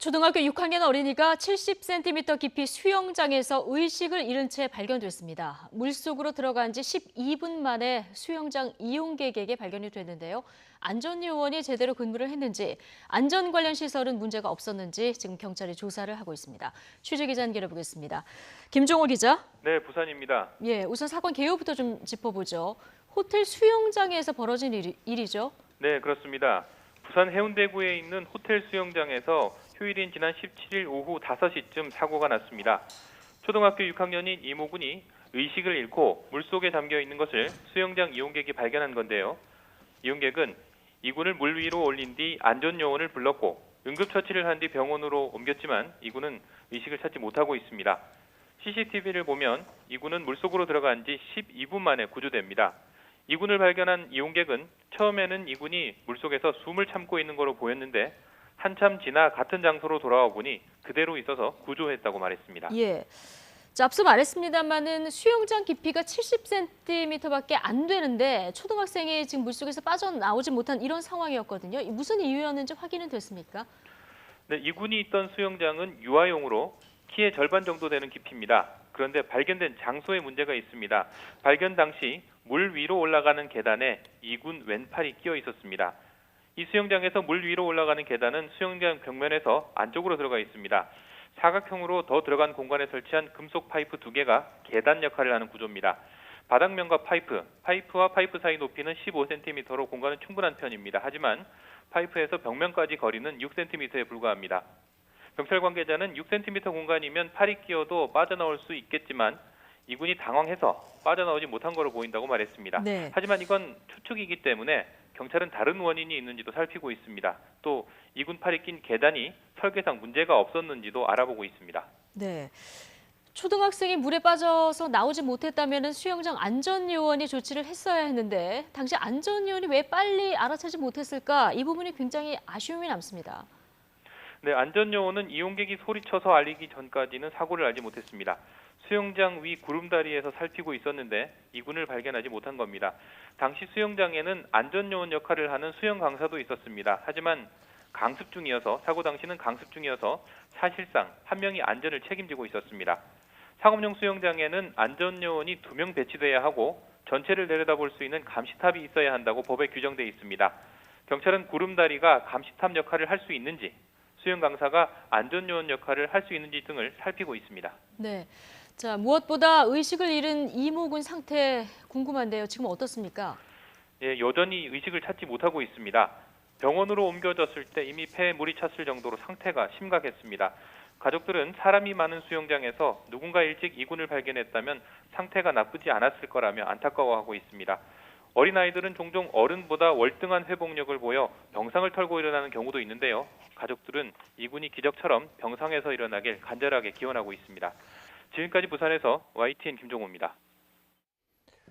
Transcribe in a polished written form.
초등학교 6학년 어린이가 70cm 깊이 수영장에서 의식을 잃은 채 발견됐습니다. 물속으로 들어간 지 12분 만에 수영장 이용객에게 발견이 됐는데요. 안전요원이 제대로 근무를 했는지, 안전 관련 시설은 문제가 없었는지 지금 경찰이 조사를 하고 있습니다. 취재기자 연결해 보겠습니다. 김종호 기자. 네, 부산입니다. 우선 사건 개요부터 좀 짚어보죠. 호텔 수영장에서 벌어진 일이죠? 네, 그렇습니다. 부산 해운대구에 있는 호텔 수영장에서 휴일인 지난 17일 오후 5시쯤 사고가 났습니다. 초등학교 6학년인 이모군이 의식을 잃고 물속에 잠겨 있는 것을 수영장 이용객이 발견한 건데요. 이용객은 이군을 물 위로 올린 뒤 안전요원을 불렀고 응급처치를 한 뒤 병원으로 옮겼지만 이군은 의식을 찾지 못하고 있습니다. CCTV를 보면 이군은 물속으로 들어간 지 12분 만에 구조됩니다. 이군을 발견한 이용객은 처음에는 이군이 물속에서 숨을 참고 있는 것으로 보였는데 한참 지나 같은 장소로 돌아와 보니 그대로 있어서 구조했다고 말했습니다. 자, 앞서 말했습니다만은 수영장 깊이가 70cm밖에 안 되는데 초등학생이 지금 물속에서 빠져나오지 못한 이런 상황이었거든요. 무슨 이유였는지 확인은 됐습니까? 네, 이군이 있던 수영장은 유아용으로 키의 절반 정도 되는 깊이입니다. 그런데 발견된 장소에 문제가 있습니다. 발견 당시 물 위로 올라가는 계단에 이군 왼팔이 끼어 있었습니다. 이 수영장에서 물 위로 올라가는 계단은 수영장 벽면에서 안쪽으로 들어가 있습니다. 사각형으로 더 들어간 공간에 설치한 금속 파이프 2개가 계단 역할을 하는 구조입니다. 바닥면과 파이프와 파이프 사이 높이는 15cm로 공간은 충분한 편입니다. 하지만 파이프에서 벽면까지 거리는 6cm에 불과합니다. 경찰 관계자는 6cm 공간이면 팔이 끼어도 빠져나올 수 있겠지만 이군이 당황해서 빠져나오지 못한 것으로 보인다고 말했습니다. 네. 하지만 이건 추측이기 때문에 경찰은 다른 원인이 있는지도 살피고 있습니다. 또 이군 팔이 낀 계단이 설계상 문제가 없었는지도 알아보고 있습니다. 네. 초등학생이 물에 빠져서 나오지 못했다면 수영장 안전요원이 조치를 했어야 했는데 당시 안전요원이 왜 빨리 알아채지 못했을까? 이 부분이 굉장히 아쉬움이 남습니다. 네, 안전요원은 이용객이 소리쳐서 알리기 전까지는 사고를 알지 못했습니다. 수영장 위 구름다리에서 살피고 있었는데 이군을 발견하지 못한 겁니다. 당시 수영장에는 안전요원 역할을 하는 수영 강사도 있었습니다. 하지만 사고 당시는 강습 중이어서 사실상 한 명이 안전을 책임지고 있었습니다. 상업용 수영장에는 안전요원이 2명 배치돼야 하고 전체를 내려다볼 수 있는 감시탑이 있어야 한다고 법에 규정돼 있습니다. 경찰은 구름다리가 감시탑 역할을 할 수 있는지, 수영 강사가 안전요원 역할을 할 수 있는지 등을 살피고 있습니다. 네. 자, 무엇보다 의식을 잃은 이모군 상태 궁금한데요. 지금 어떻습니까? 여전히 의식을 찾지 못하고 있습니다. 병원으로 옮겨졌을 때 이미 폐에 물이 찼을 정도로 상태가 심각했습니다. 가족들은 사람이 많은 수영장에서 누군가 일찍 이군을 발견했다면 상태가 나쁘지 않았을 거라며 안타까워하고 있습니다. 어린아이들은 종종 어른보다 월등한 회복력을 보여 병상을 털고 일어나는 경우도 있는데요. 가족들은 이군이 기적처럼 병상에서 일어나길 간절하게 기원하고 있습니다. 지금까지 부산에서 YTN 김종호입니다.